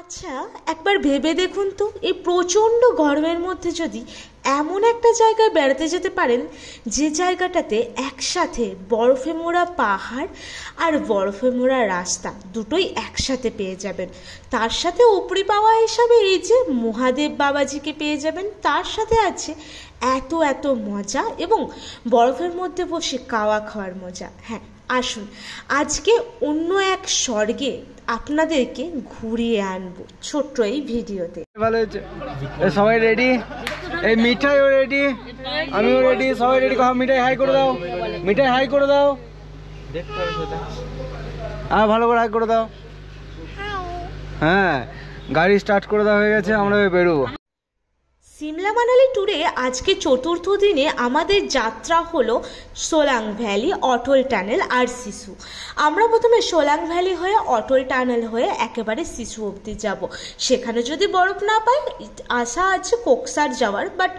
আচ্ছা, একবার ভেবে দেখুন তো, এই প্রচণ্ড গরমের মধ্যে যদি এমন একটা জায়গায় বেড়াতে যেতে পারেন যে জায়গাটাতে একসাথে বরফে মোড়া পাহাড় আর বরফে মোড়া রাস্তা দুটোই একসাথে পেয়ে যাবেন। তার সাথে উপরি পাওয়া হিসাবে এই যে মহাদেব বাবাজিকে পেয়ে যাবেন, তার সাথে আছে এত এত মজা এবং বরফের মধ্যে বসে কাওয়া খাওয়ার মজা। হ্যাঁ, আসুন আজকে অন্য এক স্বর্গে আপনাদেরকে ঘুরিয়ে আনবো ছোট্ট এই ভিডিওতে। ভালো হয়েছে, সবাই রেডি, এই মিঠাইও রেডি, আমিও রেডি, সবাই রেডি। মিঠাই হাই করে দাও, মিঠাই হাই করে দাও, হ্যাঁ ভালো করে হাই করে দাও। হ্যাঁ, গাড়ি স্টার্ট করে দেওয়া হয়ে গেছে, আমরা বেরোবো। সিমলা মানালি ট্যুরে আজকে চতুর্থ দিনে আমাদের যাত্রা হলো সোলাং ভ্যালি, অটল টানেল আর সিসু। আমরা প্রথমে সোলাং ভ্যালি হয়ে অটল টানেল হয়ে একেবারে সিসু অবধি যাব। সেখানে যদি বরফ না পাই, আশা আছে কোকসার যাওয়ার, বাট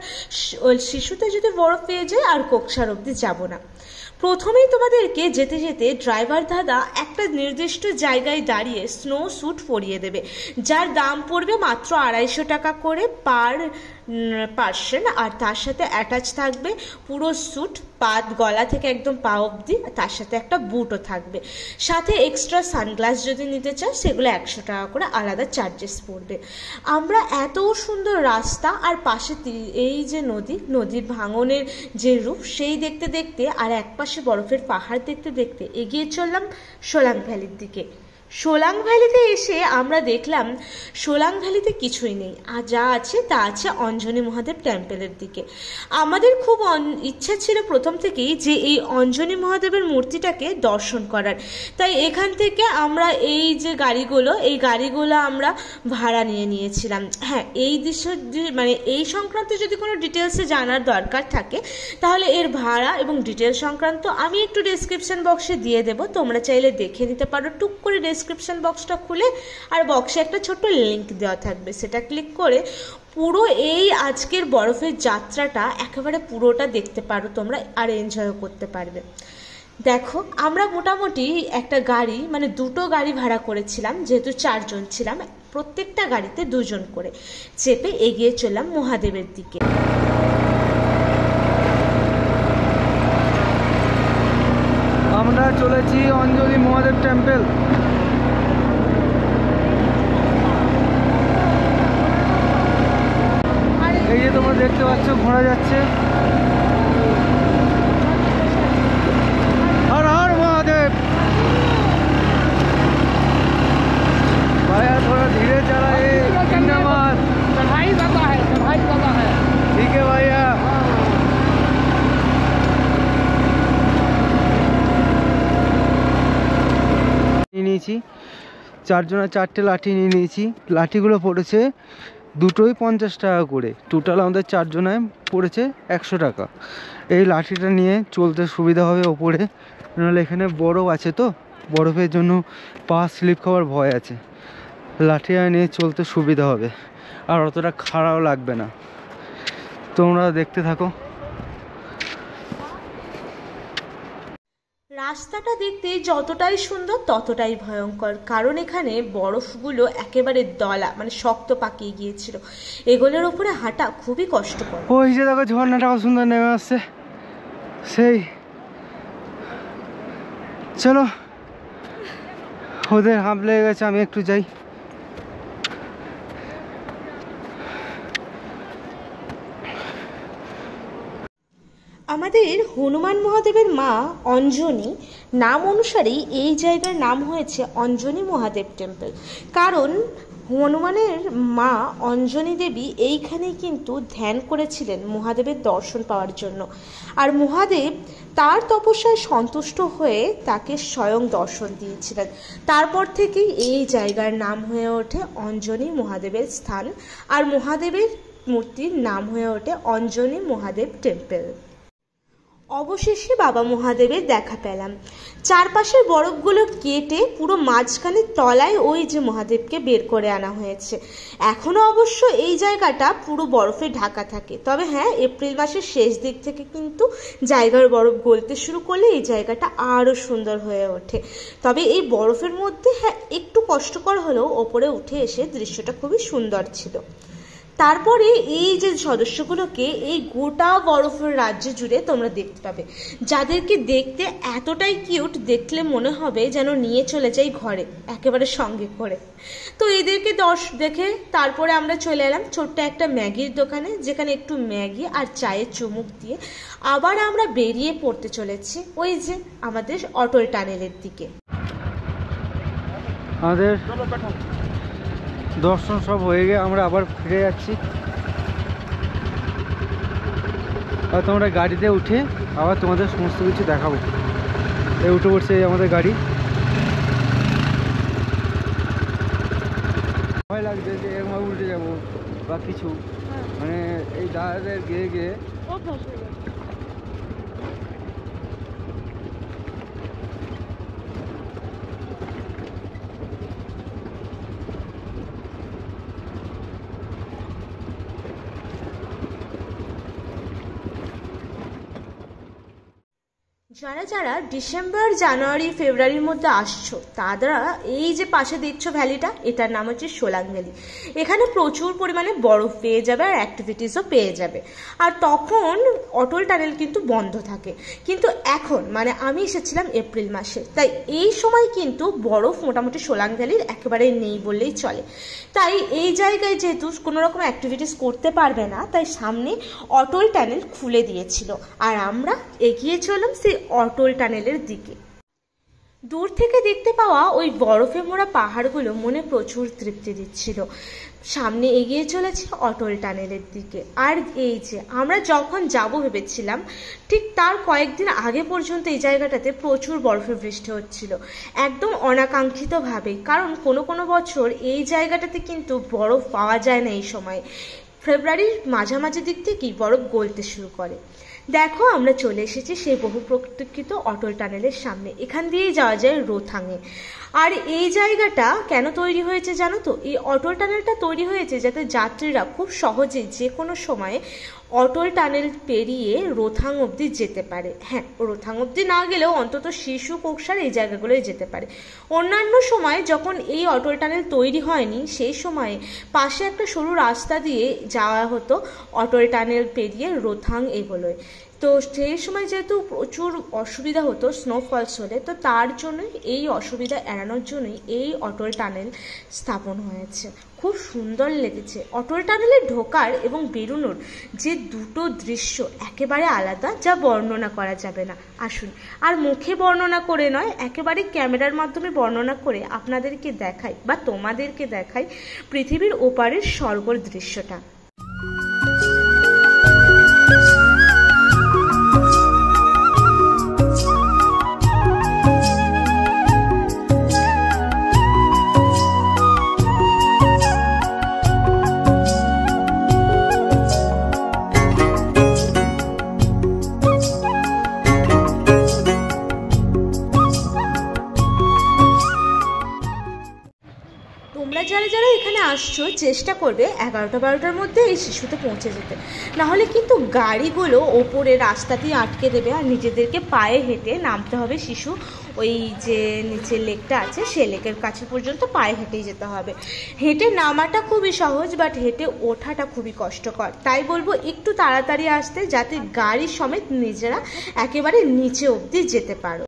সিসুতে যদি বরফ পেয়ে যায় আর কোকসার অবধি যাব না। প্রথমেই তোমাদেরকে যেতে যেতে ড্রাইভার দাদা একটা নির্দিষ্ট জায়গায় দাঁড়িয়ে স্নো স্যুট পরিয়ে দেবে, যার দাম পড়বে মাত্র 250 টাকা করে পার পার্সন। আর তার সাথে অ্যাটাচ থাকবে পুরো স্যুট, গলা থেকে একদম পা অবধি, তার সাথে একটা বুটও থাকবে। সাথে এক্সট্রা সানগ্লাস যদি নিতে চাও সেগুলো 100 টাকা করে আলাদা চার্জেস পড়বে। আমরা এত সুন্দর রাস্তা আর পাশে এই যে নদীর ভাঙনের যে রূপ সেই দেখতে দেখতে আর একপাশে বরফের পাহাড় দেখতে দেখতে এগিয়ে চললাম সোলাং ভ্যালির দিকে। সোলাং ভ্যালিতে এসে আমরা দেখলাম সোলাং ভ্যালিতে কিছুই নেই, আর যা আছে তা আছে অঞ্জনি মহাদেব টেম্পলের দিকে। আমাদের খুব ইচ্ছা ছিল প্রথম থেকেই যে এই অঞ্জনি মহাদেবের মূর্তিটাকে দর্শন করার, তাই এখান থেকে আমরা এই যে গাড়িগুলো আমরা ভাড়া নিয়েছিলাম। হ্যাঁ, এই দৃশ্য মানে এই সংক্রান্ত যদি কোনো ডিটেলসে জানার দরকার থাকে তাহলে এর ভাড়া এবং ডিটেলস সংক্রান্ত আমি একটু ডেসক্রিপশন বক্সে দিয়ে দেবো, তোমরা চাইলে দেখে নিতে পারো। টুক করে ডেসক্রিপশন বক্সটা খুলে আর বক্সে একটা ছোট্ট লিঙ্ক দেওয়া থাকবে, সেটা ক্লিক করে পুরো এই আজকের বরফের যাত্রাটা একেবারে পুরোটা দেখতে পারো তোমরা, আর এনজয় করতে পারবে। দেখো, আমরা মোটামুটি একটা গাড়ি মানে দুটো গাড়ি ভাড়া করেছিলাম, যেহেতু 4 জন ছিলাম, প্রত্যেকটা গাড়িতে 2 জন করে চেপে এগিয়ে চললাম মহাদেবের দিকে। আমরা চলেছি অঞ্জলি মহাদেব টেম্পল। এই যে তোমরা দেখতে পাচ্ছ ঘোড়া যাচ্ছে। হর হর মহাদেব। ভাইয়া थोड़ा धीरे चलाए, धन्यवाद। चढ़ाई ज़्यादा है। ठीक है भैया। নিয়েছি 4 জনের 4টে লাঠি নিয়ে নিয়েছি। লাঠিগুলো পড়েছে দুটোই 50 টাকা করে, টোটাল আমাদের 4 জনায় পড়েছে 100 টাকা। এই লাঠিটা নিয়ে চলতে সুবিধা হবে ওপরে, নাহলে এখানে বরফ আছে তো, বরফের জন্য পা স্লিপ খাওয়ার ভয় আছে। লাঠি নিয়ে চলতে সুবিধা হবে আর অতটা খাড়াও লাগবে না। তোমরা দেখতে থাকো। রাস্তাটা দেখতে যতটাই সুন্দর ততটাই ভয়ঙ্কর, কারণ এখানে বরফগুলো একেবারে দলা মানে শক্ত পাকিয়ে গিয়েছিল, এগুলোর উপরে হাঁটা খুবই কষ্টকর। ওই যে দেখো ঝর্ণাটা কত সুন্দর নেমে আসছে, সেই চলো ওদের হাঁপ লেগে গেছে, আমি একটু যাই। আমাদের হনুমান মহাদেবের মা অঞ্জনি নাম অনুসারেই এই জায়গার নাম হয়েছে অঞ্জনি মহাদেব টেম্পল, কারণ হনুমানের মা অঞ্জনি দেবী এইখানেই কিন্তু ধ্যান করেছিলেন মহাদেবের দর্শন পাওয়ার জন্য, আর মহাদেব তার তপস্যায় সন্তুষ্ট হয়ে তাকে স্বয়ং দর্শন দিয়েছিলেন। তারপর থেকেই এই জায়গার নাম হয়ে ওঠে অঞ্জনি মহাদেবের স্থান, আর মহাদেবের মূর্তির নাম হয়ে ওঠে অঞ্জনি মহাদেব টেম্পল। অবশেষে বাবা মহাদেবের দেখা পেলাম। চারপাশের বরফগুলো কেটে পুরো মাঝখানের তলায় ওই যে মহাদেবকে বের করে আনা হয়েছে। এখনো অবশ্য এই জায়গাটা পুরো বরফে ঢাকা থাকে, তবে হ্যাঁ, এপ্রিল মাসের শেষ দিক থেকে কিন্তু জায়গার বরফ গলতে শুরু করলে এই জায়গাটা আরও সুন্দর হয়ে ওঠে। তবে এই বরফের মধ্যে হ্যাঁ একটু কষ্টকর হলেও ওপরে উঠে এসে দৃশ্যটা খুবই সুন্দর ছিল। তারপরে এই যে সদস্যগুলোকে এই গোটা বরফের রাজ্য জুড়ে তোমরা দেখতে পাবে, যাদেরকে দেখতে এতটাই কিউট, দেখলে মনে হবে যেন নিয়ে চলে যাই ঘরে একেবারে সঙ্গে করে। তো এদেরকে দেখে তারপরে আমরা চলে এলাম ছোট্ট একটা ম্যাগির দোকানে, যেখানে একটু ম্যাগি আর চায়ের চুমুক দিয়ে আবার আমরা বেরিয়ে পড়তে চলেছি ওই যে আমাদের অটল টানেলের দিকে। আমাদের দর্শন সব হয়ে গিয়ে আমরা আবার ফিরে যাচ্ছি। আর তোমরা গাড়িতে উঠে আবার তোমাদের সমস্ত কিছু দেখাবো। এই উঠে পড়ছে আমাদের গাড়ি। ভয় লাগছে যে এরকম উল্টে যাবো বা কিছু, মানে এই দাদাদের গিয়ে গিয়ে যারা যারা ডিসেম্বর, জানুয়ারি, ফেব্রুয়ারির মধ্যে আসছো, তারা এই যে পাশে দেখছো ভ্যালিটা, এটার নাম হচ্ছে সোলাং ভ্যালি। এখানে প্রচুর পরিমাণে বরফ পেয়ে যাবে আর অ্যাক্টিভিটিসও পেয়ে যাবে। আর তখন অটল টানেল কিন্তু বন্ধ থাকে। কিন্তু এখন মানে আমি এসেছিলাম এপ্রিল মাসে, তাই এই সময় কিন্তু বরফ মোটামুটি সোলাং ভ্যালির একেবারে নেই বললেই চলে। তাই এই জায়গায় যেহেতু কোনো রকম অ্যাক্টিভিটিস করতে পারবে না, তাই সামনে অটল টানেল খুলে দিয়েছিল আর আমরা এগিয়ে চললাম সেই অটল টানেলের দিকে। দূর থেকে দেখতে পাওয়া ওই বরফে মোড়া পাহাড়গুলো মনে প্রচুর তৃপ্তি দিচ্ছিল। সামনে এগিয়ে চলেছে অটল টানেলের দিকে। আর এই যে আমরা যখন যাব ভেবেছিলাম, ঠিক তার কয়েকদিন আগে পর্যন্ত এই জায়গাটাতে প্রচুর বরফের বৃষ্টি হচ্ছিল, একদম অনাকাঙ্ক্ষিতভাবেই। কারণ কোনো কোনো বছর এই জায়গাটাতে কিন্তু বরফ পাওয়া যায় না এই সময়। ফেব্রুয়ারির মাঝামাঝি দিক থেকেই বরফ গলতে শুরু করে। দেখো আমরা চলে এসেছি সেই বহু প্রতীক্ষিত অটল টানেলের সামনে। এখান দিয়েই যাওয়া যায় রোথাংয়ে। আর এই জায়গাটা কেন তৈরি হয়েছে জানো তো? এই অটল টানেলটা তৈরি হয়েছে যাতে যাত্রীরা খুব সহজেই যে কোনো সময়ে অটল টানেল পেরিয়ে রোথাং অবধি যেতে পারে। হ্যাঁ, রোথাং অবধি না গেলেও অন্তত শিশু, কোকসার এই জায়গাগুলোয় যেতে পারে। অন্যান্য সময় যখন এই অটল টানেল তৈরি হয়নি, সেই সময়ে পাশে একটা সরু রাস্তা দিয়ে যাওয়া হতো অটল টানেল পেরিয়ে রোথাং এগুলোয়। তো সেই সময় যেহেতু প্রচুর অসুবিধা হতো স্নোফলস হলে, তো তার জন্যই এই অসুবিধা এড়ানোর জন্যই এই অটল টানেল স্থাপন হয়েছে। খুব সুন্দর লেগেছে। অটল টানেলে ঢোকার এবং বেরোনোর যে দুটো দৃশ্য একেবারে আলাদা, যা বর্ণনা করা যাবে না। আসুন, আর মুখে বর্ণনা করে নয়, একেবারে ক্যামেরার মাধ্যমে বর্ণনা করে আপনাদেরকে দেখাই বা তোমাদেরকে দেখাই পৃথিবীর ওপারের স্বর্গর দৃশ্যটা। তোমরা যারা যারা এখানে আসছো, চেষ্টা করবে 11টা-12টার মধ্যে এই শিশুতে পৌঁছে যেতে, নাহলে কিন্তু গাড়িগুলো ওপরে রাস্তাতেই আটকে দেবে আর নিজেদেরকে পায়ে হেঁটে নামতে হবে। শিশু ওই যে নিচের লেকটা আছে সেই লেকের কাছে পর্যন্ত পায়ে হেঁটেই যেতে হবে। হেঁটে নামাটা খুবই সহজ, বাট হেঁটে ওঠাটা খুবই কষ্টকর। তাই বলবো একটু তাড়াতাড়ি আসতে, যাতে গাড়ি সমেত নিজেরা একেবারে নিচে অবধি যেতে পারো।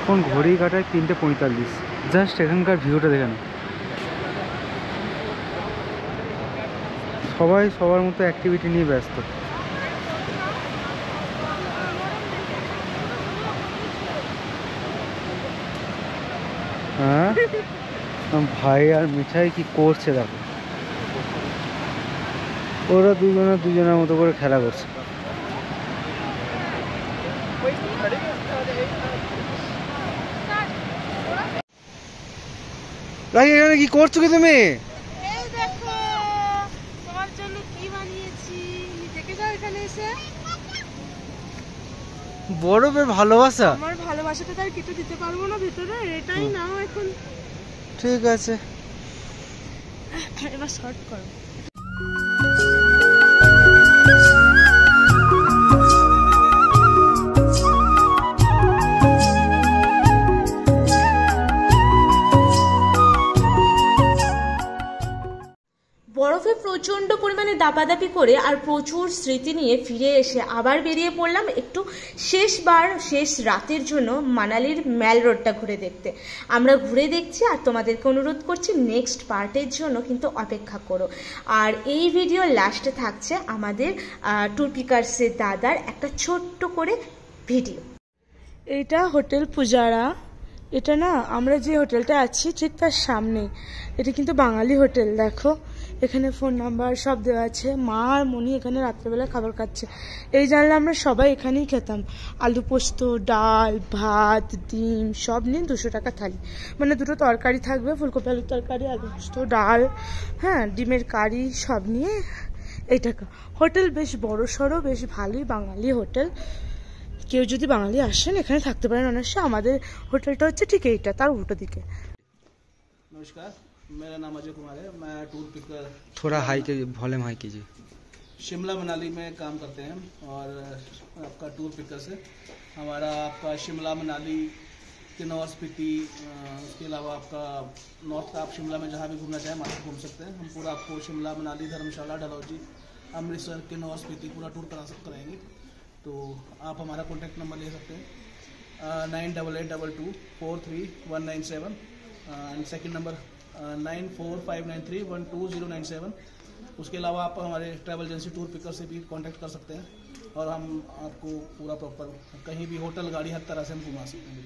এখন ঘড়ি কাটায় 3:45। জাস্ট এখানকার ভিউটা দেখে না। সবাই সবার মতো অ্যাক্টিভিটি নিয়ে ব্যস্ত। হ্যাঁ, ভাই আর মিঠাই কি করছে দেখো। ওরা দুজনের মতো করে খেলা করছে। এখানে কি করছো কি তুমি? বরফের ভালোবাসা। আমার ভালোবাসাটা তার কিছু দিতে পারবো না ভিতরে, এটাই নাও এখন। ঠিক আছে, এবার শর্ট করো। বরফে প্রচণ্ড পরিমাণে দাপাদাপি করে আর প্রচুর স্মৃতি নিয়ে ফিরে এসে আবার বেরিয়ে পড়লাম একটু শেষ রাতের জন্য মানালির ম্যাল রোডটা ঘুরে দেখতে। আমরা ঘুরে দেখছি আর তোমাদেরকে অনুরোধ করছি নেক্সট পার্টের জন্য কিন্তু অপেক্ষা করো। আর এই ভিডিও লাস্টে থাকছে আমাদের ট্যুর পিকার্সের দাদার একটা ছোট্ট করে ভিডিও। এটা হোটেল পূজারা। এটা না, আমরা যে হোটেলটা আছি ঠিক তার সামনে। এটা কিন্তু বাঙালি হোটেল, দেখো এখানে ফোন নাম্বার সব দেওয়া আছে। মা আর মনি এখানে রাত্রেবেলা খাবার খাচ্ছে। এই জানলে আমরা সবাই এখানেই খেতাম। আলু পোস্ত, ডাল, ভাত, ডিম সব নিয়ে 200 টাকা থালি, মানে দুটো তরকারি থাকবে, ফুলকপি আলুর তরকারি, আলু পোস্ত, ডাল, হ্যাঁ ডিমের কারি সব নিয়ে এই টাকা। হোটেল বেশ বড় সড়ো, বেশ ভালোই বাঙালি হোটেল। কেউ যদি বাঙালি আসেন এখানে থাকতে পারেন অনায়াসে। আমাদের হোটেলটা হচ্ছে ঠিক এইটা, তার উল্টো দিকে। नमस्कार, मेरा नाम अजय कुमार है। मैं टूर पिकर थोड़ा हाई कीजिए, वॉल्यूम हाई कीजिए। शिमला मनाली में काम करते हैं और आपका टूर पिकर से हमारा आपका शिमला मनाली किन्नौर स्पीति, उसके अलावा आपका नॉर्थ का आप शिमला में जहाँ भी घूमना चाहें वहाँ घूम सकते हैं। हम पूरा आपको शिमला मनाली धर्मशाला डलहौजी अमृतसर किन्नौर स्पीति पूरा टूर कराएंगे। तो आप हमारा कॉन्टैक्ट नंबर ले सकते हैं 9882243197 एंड सेकंड नंबर 9459312097। उसके अलावा आप हमारे ट्रैवल एजेंसी टूर पिकर से भी कांटेक्ट कर सकते हैं और हम आपको पूरा प्रॉपर कहीं भी होटल गाड़ी हर तरह से हम घुमा सकते हैं।